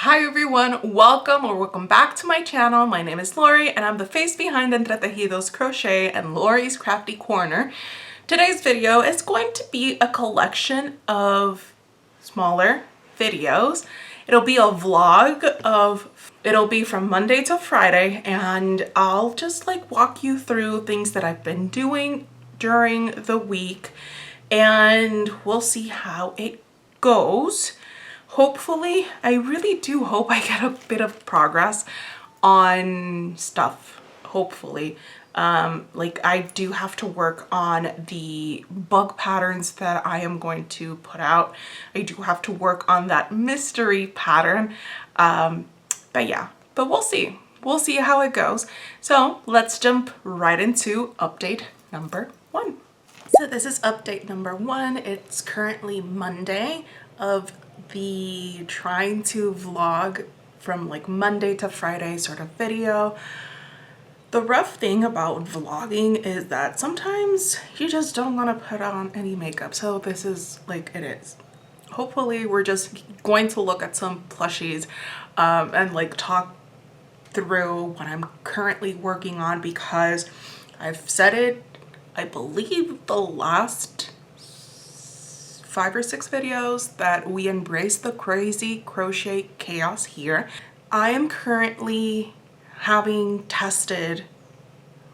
Hi everyone, welcome back to my channel. My name is Lori and I'm the face behind Entre Tejidos Crochet and Lori's Crafty Corner. Today's video is going to be a collection of smaller videos. It'll be a vlog it'll be from Monday to Friday, and I'll just like walk you through things that I've been doing during the week and we'll see how it goes. Hopefully, I really do hope I get a bit of progress on stuff, hopefully. Like I do have to work on the bug patterns that I am going to put out. I do have to work on that mystery pattern. But yeah, but we'll see. We'll see how it goes. So let's jump right into update number 1. So this is update number 1. It's currently Monday of the trying to vlog from like Monday to Friday sort of video. The rough thing about vlogging is that sometimes you just don't want to put on any makeup. So this is like it is. Hopefully we're just going to look at some plushies and like talk through what I'm currently working on, because I've said it, I believe the last 5 or 6 videos, that we embrace the crazy crochet chaos here. I am currently having tested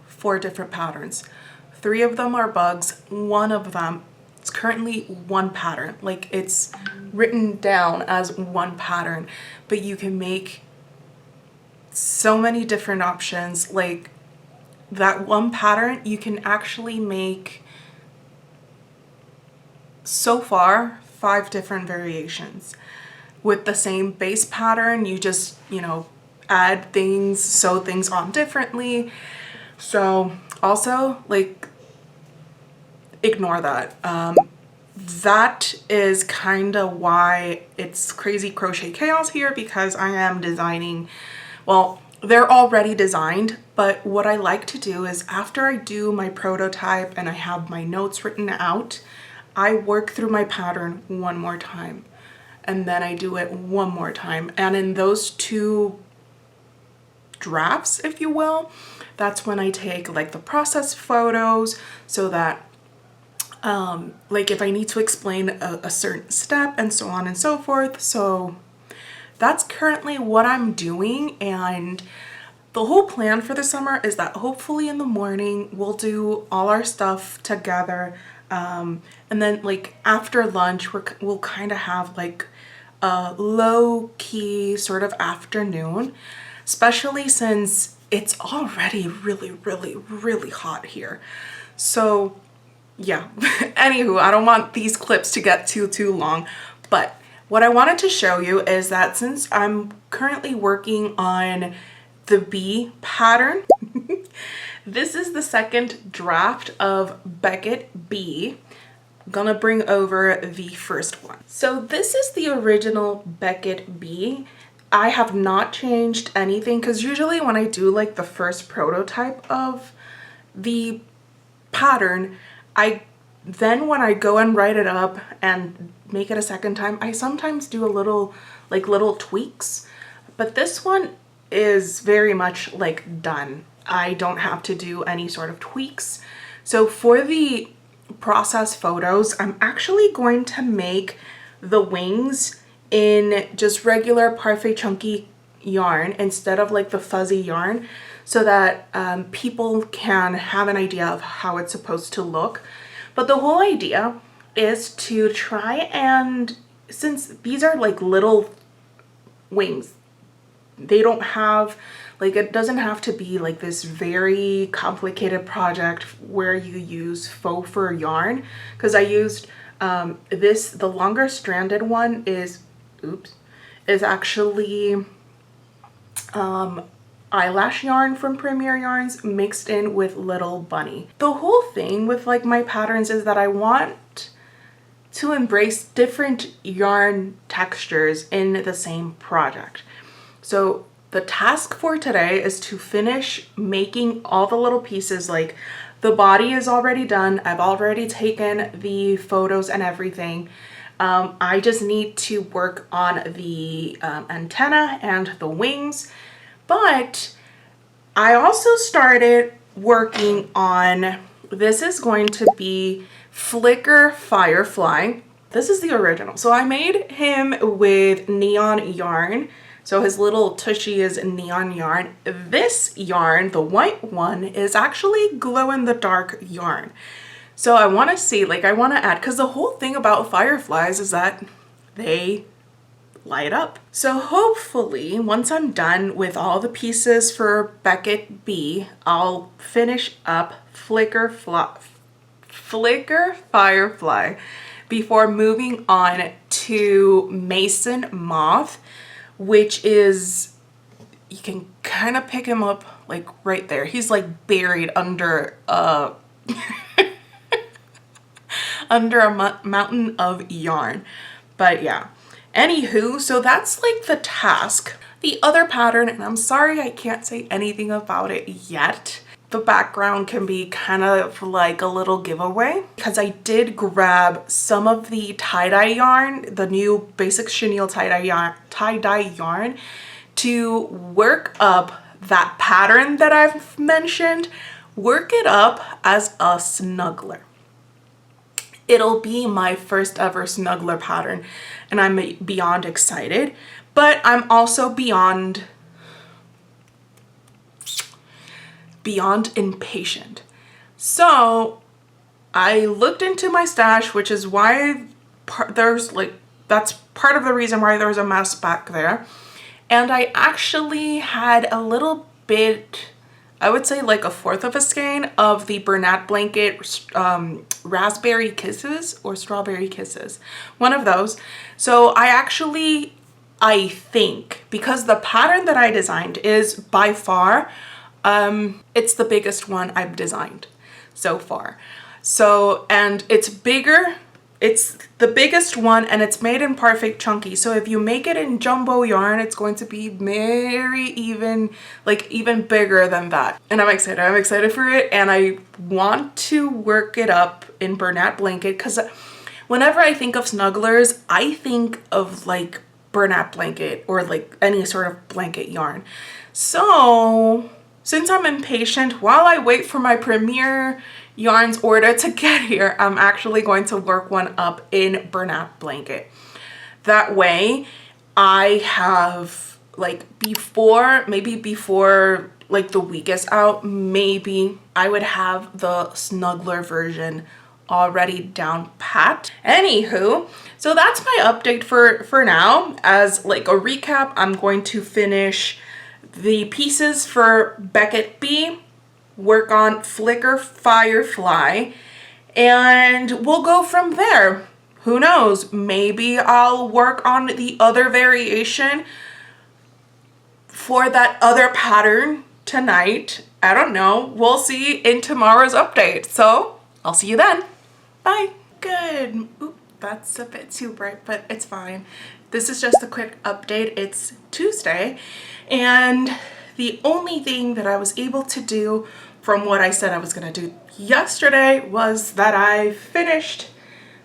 4 different patterns. 3 of them are bugs. 1 of them, it's currently 1 pattern. Like it's written down as 1 pattern, but you can make so many different options. Like that 1 pattern, you can actually make so far 5 different variations with the same base pattern. You just, you know, add things, sew things on differently. So also like ignore that. That is kind of why it's crazy crochet chaos here, because I am designing, well, they're already designed, but what I like to do is after I do my prototype and I have my notes written out, I work through my pattern 1 more time and then I do it 1 more time. And in those 2 drafts, if you will, that's when I take like the process photos, so that like if I need to explain a certain step and so on and so forth. So that's currently what I'm doing, and the whole plan for the summer is that hopefully in the morning we'll do all our stuff together. And then like after lunch, we'll kind of have like a low-key sort of afternoon, especially since it's already really hot here. So yeah, anywho, I don't want these clips to get too long, but what I wanted to show you is that since I'm currently working on the bee pattern, this is the 2nd draft of Beckett Bee. I'm gonna bring over the first one. So this is the original Beckett Bee. I have not changed anything, because usually when I do like the first prototype of the pattern, then when I go and write it up and make it a 2nd time, I sometimes do a little tweaks, but this one is very much like done. I don't have to do any sort of tweaks. So for the process photos, I'm actually going to make the wings in just regular Parfait chunky yarn instead of like the fuzzy yarn, so that people can have an idea of how it's supposed to look. But the whole idea is to try and, since these are like little wings, they don't have like, it doesn't have to be like this very complicated project where you use faux fur yarn, because I used the longer stranded one is actually eyelash yarn from Premier Yarns mixed in with Little Bunny. The whole thing with like my patterns is that I want to embrace different yarn textures in the same project. So the task for today is to finish making all the little pieces. Like the body is already done. I've already taken the photos and everything. I just need to work on the antenna and the wings, but I also started working on, this is going to be Flicker Firefly. This is the original. So I made him with neon yarn. So his little tushy is neon yarn. This yarn, the white one, is actually glow-in-the-dark yarn. So I want to see, like, I want to add, because the whole thing about fireflies is that they light up. So hopefully once I'm done with all the pieces for Beckett B, I'll finish up Flicker Firefly before moving on to Mason Moth, which is, you can kind of pick him up like right there. He's like buried under a under a mountain of yarn. But yeah, anywho, so that's like the task. The other pattern, and I'm sorry I can't say anything about it yet, the background can be kind of like a little giveaway, because I did grab some of the tie-dye yarn, the new Basic Chenille tie-dye yarn, to work up that pattern that I've mentioned, work it up as a snuggler. It'll be my first ever snuggler pattern, and I'm beyond excited, but I'm also beyond impatient. So I looked into my stash, which is why that's part of the reason why there's a mess back there. And I actually had a little bit, I would say like 1/4 of a skein of the Bernat blanket Raspberry Kisses or Strawberry Kisses, one of those. So I think, because the pattern that I designed is by far, it's the biggest one I've designed so far. So, and it's bigger, it's the biggest one, and it's made in perfect chunky. So if you make it in jumbo yarn, it's going to be even bigger than that. And I'm excited for it, and I want to work it up in Bernat blanket, because whenever I think of snugglers, I think of like Bernat blanket or like any sort of blanket yarn. So since I'm impatient, while I wait for my Premier Yarns order to get here, I'm actually going to work one up in Bernat blanket. That way I have like maybe before like the week is out, maybe I would have the snuggler version already down pat. Anywho, so that's my update for now. As like a recap, I'm going to finish the pieces for Beckett B, work on Flicker Firefly, and we'll go from there. Who knows, maybe I'll work on the other variation for that other pattern tonight. I don't know, we'll see in tomorrow's update. So I'll see you then. Bye. Good. Oop, that's a bit too bright, but it's fine. This is just a quick update. It's Tuesday, and the only thing that I was able to do from what I said I was going to do yesterday was that I finished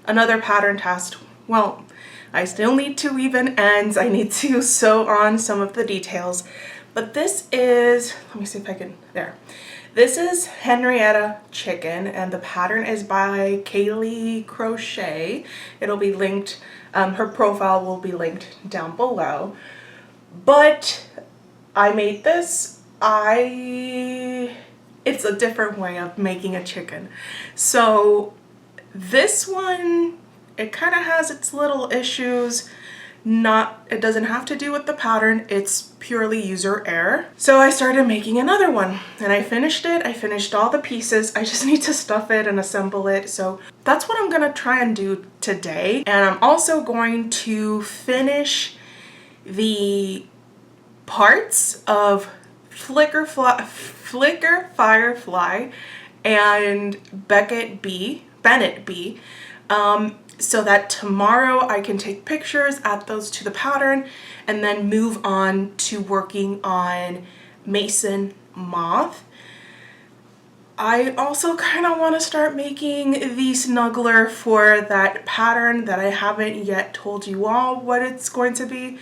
another pattern task. Well, I still need to weave in ends. I need to sew on some of the details, but this is, let me see if I can, there. This is Henrietta Chicken, and the pattern is by Kaylee Crochet. It'll be linked, her profile will be linked down below. But I made this, it's a different way of making a chicken. So this one, it kind of has its little issues. It doesn't have to do with the pattern, it's purely user error. So I started making another one, and I finished it. I finished all the pieces. I just need to stuff it and assemble it. So that's what I'm gonna try and do today. And I'm also going to finish the parts of Flicker Firefly and Bennett B, so that tomorrow I can take pictures, add those to the pattern, and then move on to working on Mason Moth. I also kind of want to start making the snuggler for that pattern that I haven't yet told you all what it's going to be.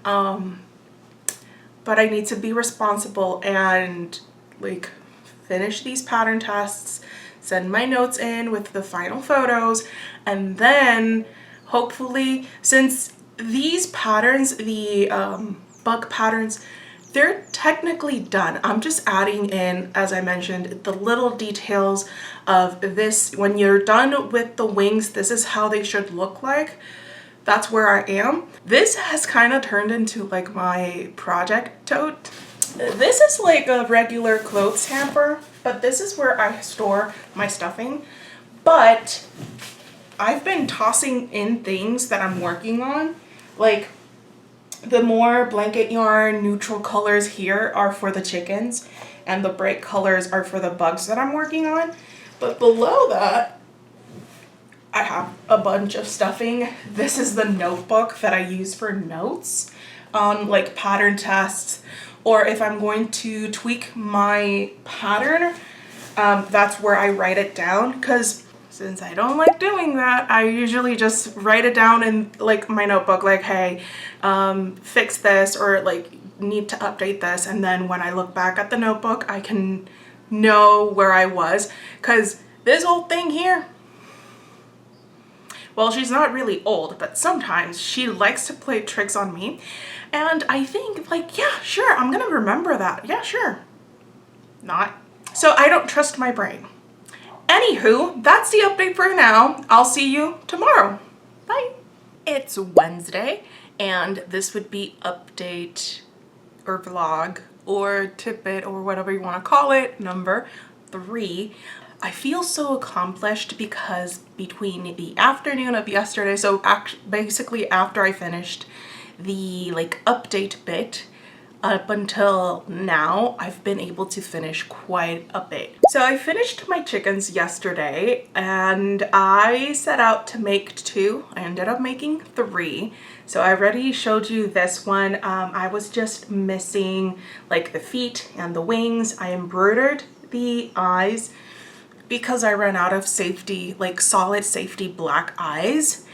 But I need to be responsible and like finish these pattern tests, send my notes in with the final photos, and then hopefully, since these patterns, the bug patterns, they're technically done. I'm just adding in, as I mentioned, the little details of this. When you're done with the wings, this is how they should look like. That's where I am. This has kind of turned into like my project tote. This is like a regular clothes hamper, but this is where I store my stuffing. But I've been tossing in things that I'm working on. Like the more blanket yarn neutral colors here are for the chickens, and the bright colors are for the bugs that I'm working on. But below that, I have a bunch of stuffing. This is the notebook that I use for notes on like pattern tests, or if I'm going to tweak my pattern, that's where I write it down, because since I don't like doing that, I usually just write it down in like my notebook, like, hey, fix this, or like need to update this. And then when I look back at the notebook, I can know where I was, because this old thing here, well, she's not really old, but sometimes she likes to play tricks on me. And I think like, yeah, sure, I'm gonna remember that. Yeah, sure. Not. So I don't trust my brain. Anywho, that's the update for now. I'll see you tomorrow. Bye. It's Wednesday, and this would be update or vlog or tidbit or whatever you want to call it, number 3. I feel so accomplished because between the afternoon of yesterday, so basically after I finished the like update bit, up until now, I've been able to finish quite a bit. So I finished my chickens yesterday, and I set out to make 2. I ended up making 3. So I already showed you this one. I was just missing like the feet and the wings. I embroidered the eyes because I ran out of safety, like solid safety black eyes.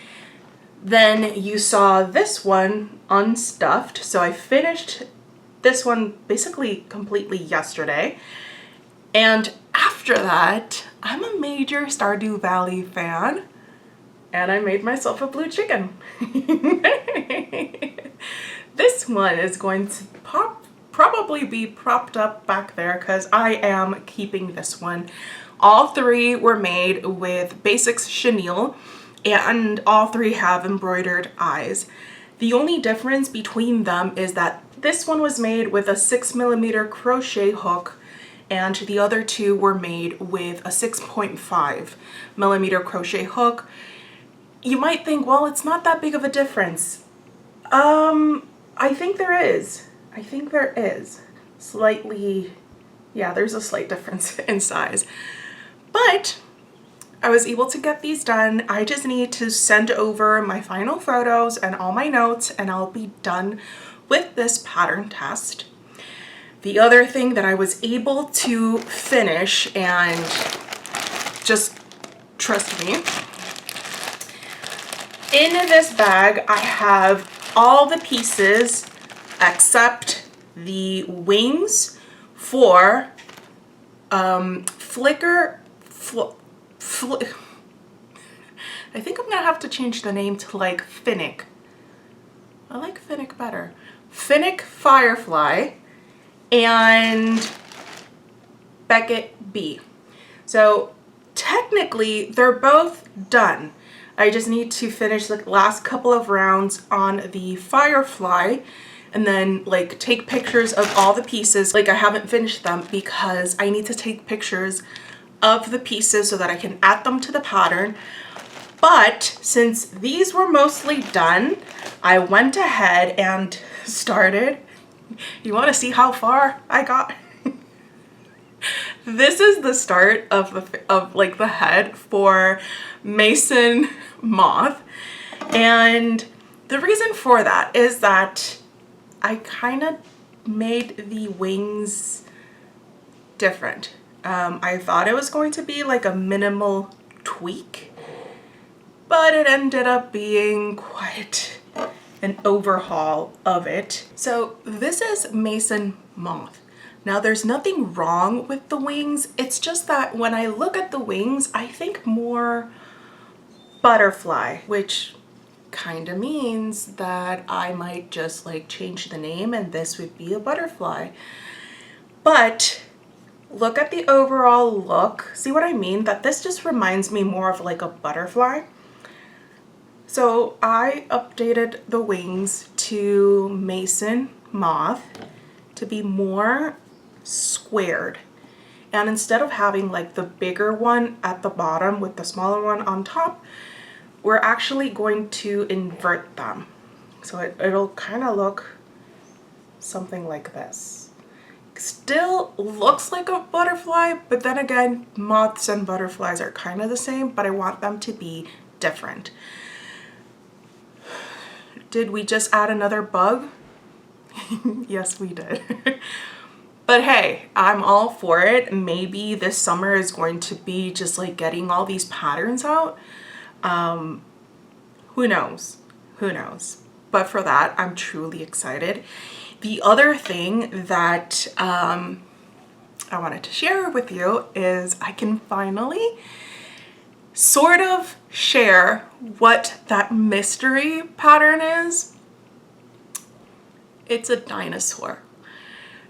Then you saw this one unstuffed. So I finished this one basically completely yesterday. And after that, I'm a major Stardew Valley fan, and I made myself a blue chicken. This one is going to probably be propped up back there because I am keeping this one. All 3 were made with basix chenille, and all 3 have embroidered eyes. The only difference between them is that this one was made with a 6mm crochet hook, and the other 2 were made with a 6.5mm crochet hook. You might think, well, it's not that big of a difference. I think there is. I think there is. Slightly, yeah, there's a slight difference in size. But I was able to get these done. I just need to send over my final photos and all my notes, and I'll be done with this pattern test. The other thing that I was able to finish, and just trust me, in this bag I have all the pieces except the wings for I think I'm gonna have to change the name to like Finnick. I like Finnick better. Finnick Firefly and Beckett B. So technically they're both done. I just need to finish the last couple of rounds on the Firefly and then like take pictures of all the pieces. Like I haven't finished them because I need to take pictures of the pieces so that I can add them to the pattern. But since these were mostly done, I went ahead and started. You want to see how far I got? This is the start of like the head for Mason Moth, and the reason for that is that I kind of made the wings different. I thought it was going to be like a minimal tweak, but it ended up being quite an overhaul of it. So this is Mason Moth. Now there's nothing wrong with the wings. It's just that when I look at the wings, I think more butterfly, which kind of means that I might just like change the name and this would be a butterfly. But look at the overall look. See what I mean? That this just reminds me more of like a butterfly. So I updated the wings to Mason Moth to be more squared. And instead of having like the bigger one at the bottom with the smaller one on top, we're actually going to invert them. So it'll kind of look something like this. Still looks like a butterfly, but then again, moths and butterflies are kind of the same, but I want them to be different. Did we just add another bug? Yes, we did. But hey, I'm all for it. Maybe this summer is going to be just like getting all these patterns out. Who knows? Who knows? But for that, I'm truly excited. The other thing that I wanted to share with you is I can finally sort of share what that mystery pattern is. It's a dinosaur.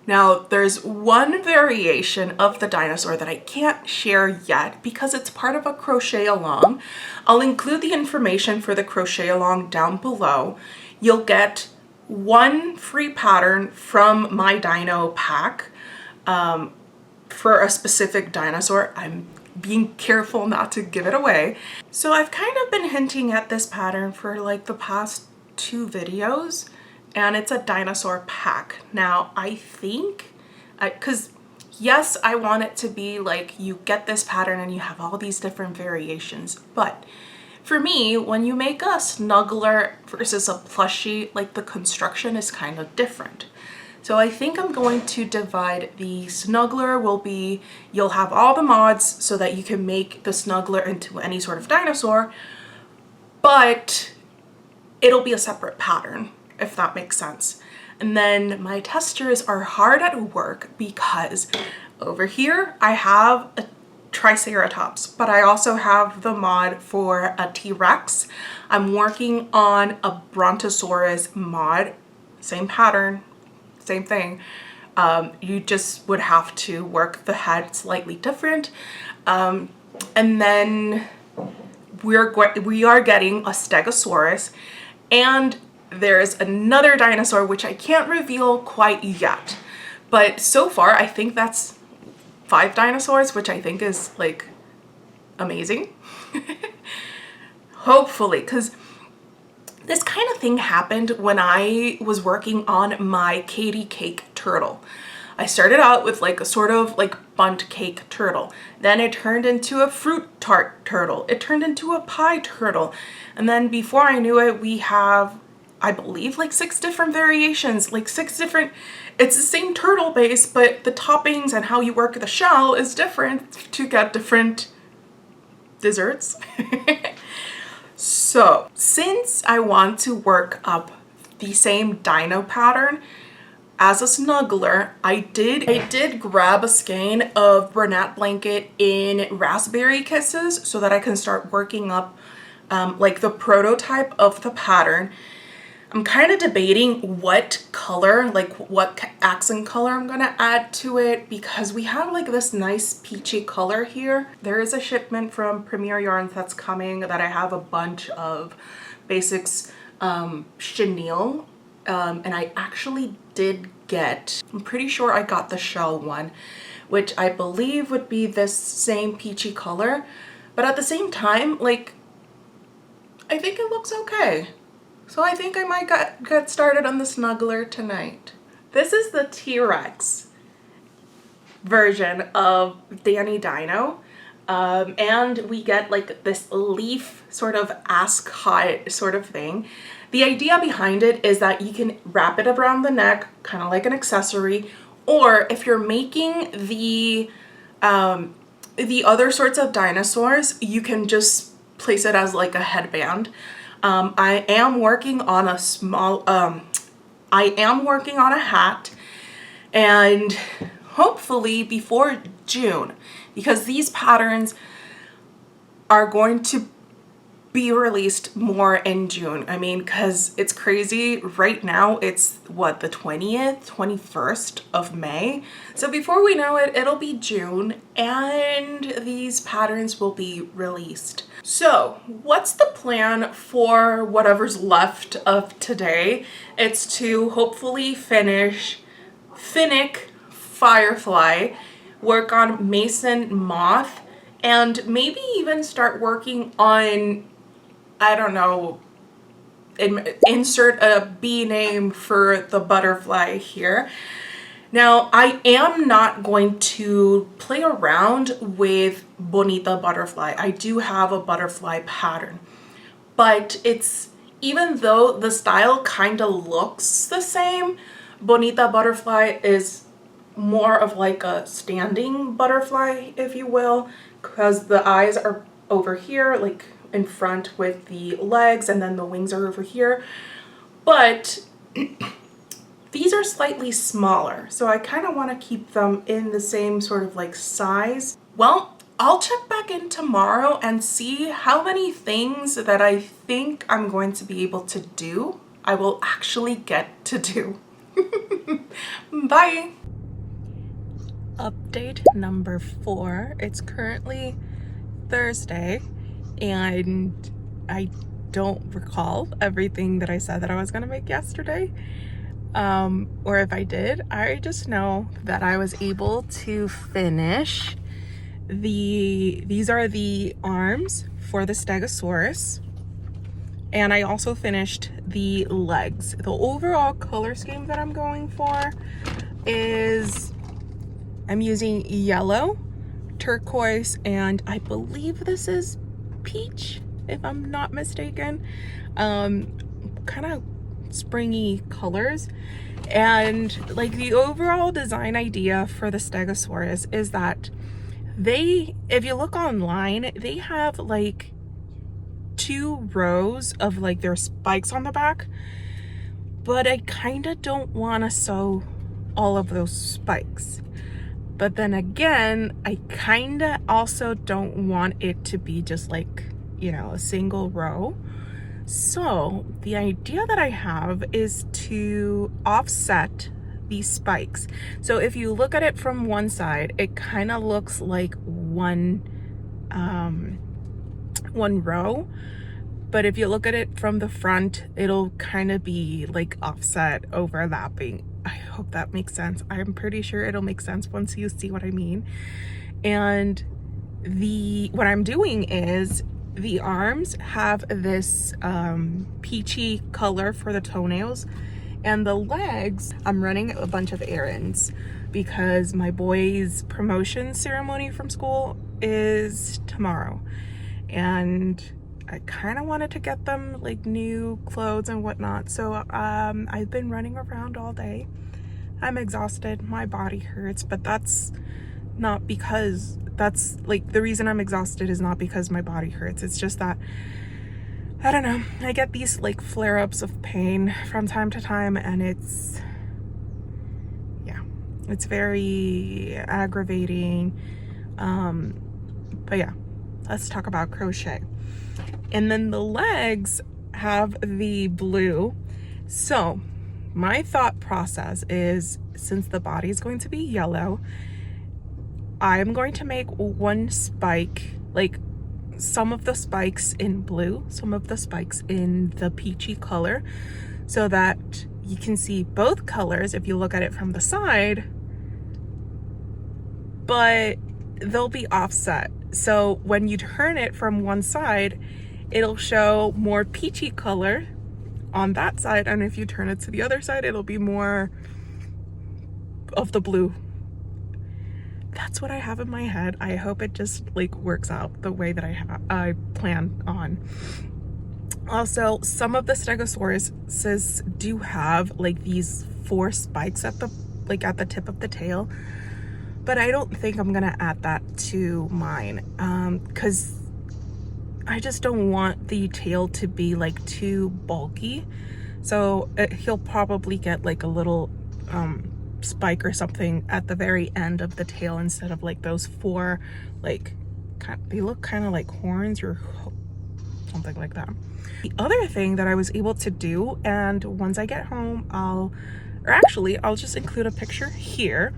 Now there's one variation of the dinosaur that I can't share yet because it's part of a crochet along. I'll include the information for the crochet along down below. You'll get one free pattern from my dino pack for a specific dinosaur. I'm being careful not to give it away. So I've kind of been hinting at this pattern for like the past 2 videos, and it's a dinosaur pack. Now I think, because yes, I want it to be like you get this pattern and you have all these different variations, but for me, when you make a snuggler versus a plushie, like the construction is kind of different. So I think I'm going to divide the snuggler will be, you'll have all the mods so that you can make the snuggler into any sort of dinosaur, but it'll be a separate pattern, if that makes sense. And then my testers are hard at work because over here I have a Triceratops, but I also have the mod for a T-Rex. I'm working on a Brontosaurus mod, same pattern, same thing. You just would have to work the head slightly different. And then we are getting a Stegosaurus, and there's another dinosaur which I can't reveal quite yet. But so far I think that's 5 dinosaurs, which I think is like amazing. Hopefully, because this kind of thing happened when I was working on my Katie cake turtle. I started out with like a sort of like bundt cake turtle. Then it turned into a fruit tart turtle. It turned into a pie turtle. And then before I knew it, we have, I believe, like 6 different variations, like 6 different, it's the same turtle base, but the toppings and how you work the shell is different to get different desserts. So since I want to work up the same dino pattern as a snuggler, I did grab a skein of Bernat blanket in Raspberry Kisses so that I can start working up like the prototype of the pattern. I'm kind of debating what color, like what accent color I'm gonna add to it, because we have like this nice peachy color here. There is a shipment from Premier Yarns that's coming that I have a bunch of basix chenille, and I actually did get, I'm pretty sure I got the shell one, which I believe would be this same peachy color, but at the same time, like, I think it looks okay. So I think I might get started on the snuggler tonight. This is the T-Rex version of Danny Dino. And we get like this leaf sort of ascot sort of thing. The idea behind it is that you can wrap it around the neck, kind of like an accessory, or if you're making the The other sorts of dinosaurs, you can just place it as like a headband. I am working on a hat, and hopefully before June, because these patterns are going to be released more in June. I mean, because it's crazy. Right now it's what, the 20th, 21st of May. So before we know it, it'll be June and these patterns will be released. So what's the plan for whatever's left of today? It's to hopefully finish Finnick Firefly, work on Mason Moth, and maybe even start working on, I don't know, insert a bee name for the butterfly here. Now, I am not going to play around with Bonita butterfly. I do have a butterfly pattern, but it's, even though the style kind of looks the same, Bonita butterfly is more of like a standing butterfly, if you will, because the eyes are over here, like in front with the legs, and then the wings are over here. But these are slightly smaller, so I kind of want to keep them in the same sort of like size. Well, I'll check back in tomorrow and see how many things that I think I'm going to be able to do, I will actually get to do. Bye! Update number 4. It's currently Thursday, and I don't recall everything that I said that I was gonna make yesterday. Or if I did, I just know that I was able to finish these are the arms for the Stegosaurus, and I also finished the legs. The overall color scheme that I'm going for is, I'm using yellow, turquoise, and I believe this is peach, if I'm not mistaken. Kind of springy colors. And like the overall design idea for the Stegosaurus is that they, if you look online, they have like 2 rows of like their spikes on the back, but I kind of don't want to sew all of those spikes. But then again, I kind of also don't want it to be just like, you know, a single row. So the idea that I have is to offset these spikes. So if you look at it from one side, it kind of looks like one row. But if you look at it from the front, it'll kind of be like offset, overlapping. I hope that makes sense. I'm pretty sure it'll make sense once you see what I mean. And what I'm doing is the arms have this peachy color for the toenails, and the legs, I'm running a bunch of errands because my boy's promotion ceremony from school is tomorrow, and I kind of wanted to get them like new clothes and whatnot. So I've been running around all day. I'm exhausted, my body hurts, but that's not because, that's like, the reason I'm exhausted is not because my body hurts. It's just that, I don't know, I get these like flare-ups of pain from time to time, and it's, yeah, it's very aggravating. But yeah, let's talk about crochet. And then the legs have the blue. So my thought process is, since the body is going to be yellow, I'm going to make one spike, like some of the spikes in blue, some of the spikes in the peachy color, so that you can see both colors if you look at it from the side, but they'll be offset. So when you turn it from one side, it'll show more peachy color on that side, and if you turn it to the other side, it'll be more of the blue. That's what I have in my head. I hope it just like works out the way that I plan on. Also, some of the Stegosauruses do have like these 4 spikes at the tip of the tail, but I don't think I'm gonna add that to mine because I just don't want the tail to be like too bulky. So he'll probably get like a little spike or something at the very end of the tail instead of like those four, like they look kind of like horns or something like that. The other thing that I was able to do, and once I get home I'll just include a picture here.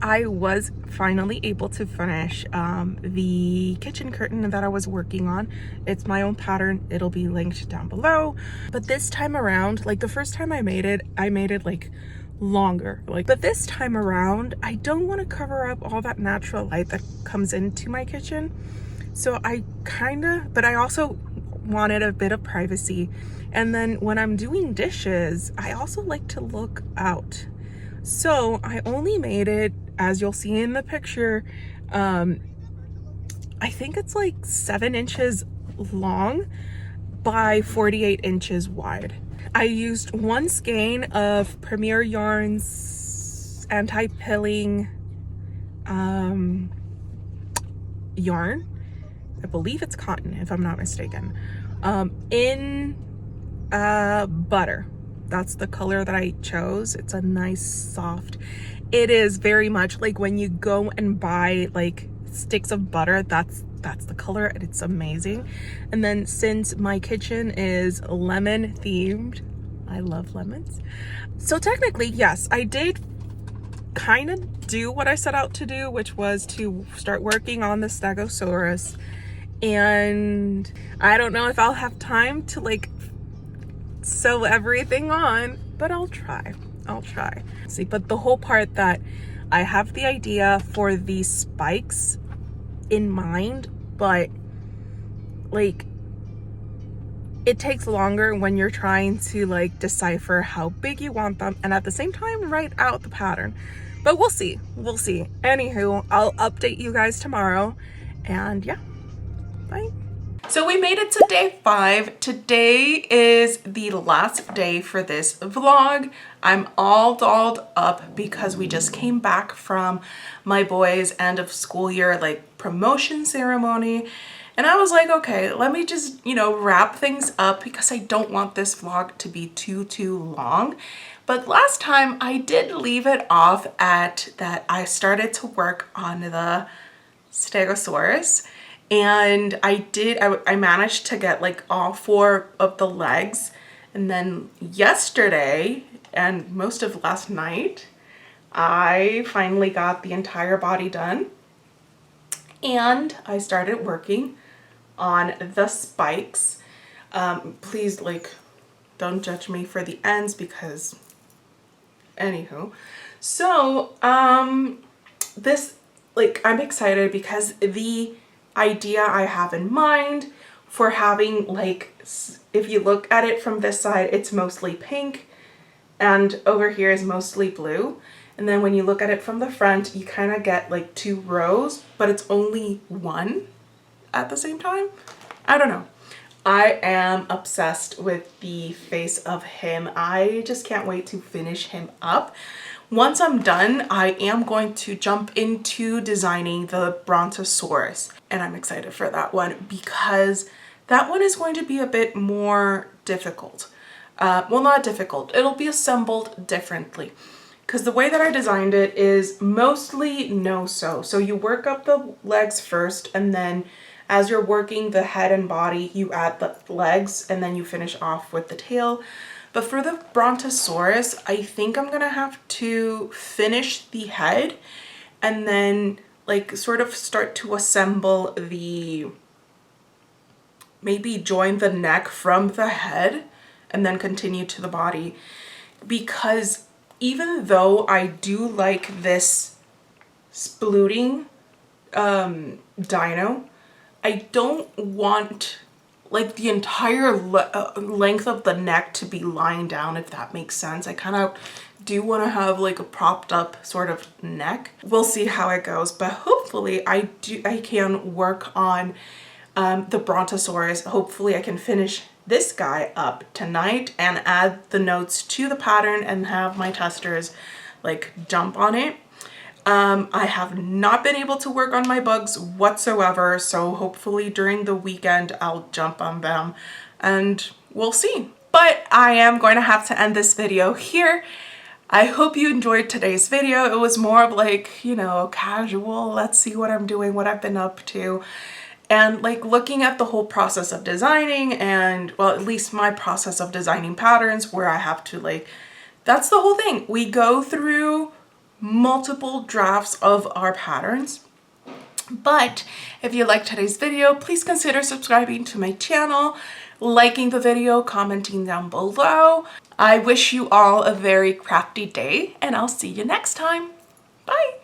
I was finally able to finish the kitchen curtain that I was working on. It's my own pattern. It'll be linked down below. But this time around, like the first time I made it like longer. But this time around, I don't want to cover up all that natural light that comes into my kitchen. So but I also wanted a bit of privacy. And then when I'm doing dishes, I also like to look out. So I only made it, as you'll see in the picture, I think it's like 7 inches long by 48 inches wide. I used 1 skein of Premier Yarns anti-pilling yarn. I believe it's cotton, if I'm not mistaken, in butter. That's the color that I chose. It's a nice soft. It is very much like when you go and buy like sticks of butter, that's the color, and it's amazing. And then since my kitchen is lemon themed, I love lemons. So technically, yes, I did kind of do what I set out to do, which was to start working on the Stegosaurus. And I don't know if I'll have time to like sew everything on, but I'll try. See, but the whole part that I have the idea for these spikes in mind, but like it takes longer when you're trying to like decipher how big you want them and at the same time write out the pattern. But we'll see. Anywho, I'll update you guys tomorrow, and yeah, bye. So we made it to day 5. Today is the last day for this vlog. I'm all dolled up because we just came back from my boys' end of school year like promotion ceremony. And I was like, okay, let me just, wrap things up because I don't want this vlog to be too long. But last time I did leave it off at that I started to work on the Stegosaurus. And I managed to get like all 4 of the legs. And then yesterday and most of last night, I finally got the entire body done. And I started working on the spikes. Please don't judge me for the ends because anywho. So this I'm excited because the idea I have in mind for having if you look at it from this side, it's mostly pink and over here is mostly blue. And then when you look at it from the front, you kind of get 2 rows, but it's only 1 at the same time. I don't know. I am obsessed with the face of him. I just can't wait to finish him up. Once I'm done, I am going to jump into designing the Brontosaurus, and I'm excited for that one because that one is going to be a bit more difficult. Well, not difficult. It'll be assembled differently because the way that I designed it is mostly no-sew. So you work up the legs first, and then as you're working the head and body, you add the legs, and then you finish off with the tail. But for the Brontosaurus, I think I'm gonna have to finish the head and then sort of start to assemble maybe join the neck from the head and then continue to the body. Because even though I do like this splooting dino, I don't want the entire length of the neck to be lying down, if that makes sense. I kind of do want to have a propped up sort of neck. We'll see how it goes, but hopefully I can work on the Brontosaurus. Hopefully I can finish this guy up tonight and add the notes to the pattern and have my testers jump on it. I have not been able to work on my bugs whatsoever, so hopefully during the weekend I'll jump on them and we'll see. But I am going to have to end this video here. I hope you enjoyed today's video. It was more of like, you know, casual, let's see what I'm doing, what I've been up to, and like looking at the whole process of designing, and well, at least my process of designing patterns where I have to like, that's the whole thing. We go through multiple drafts of our patterns. But if you liked today's video, please consider subscribing to my channel, liking the video, commenting down below. I wish you all a very crafty day, and I'll see you next time. Bye!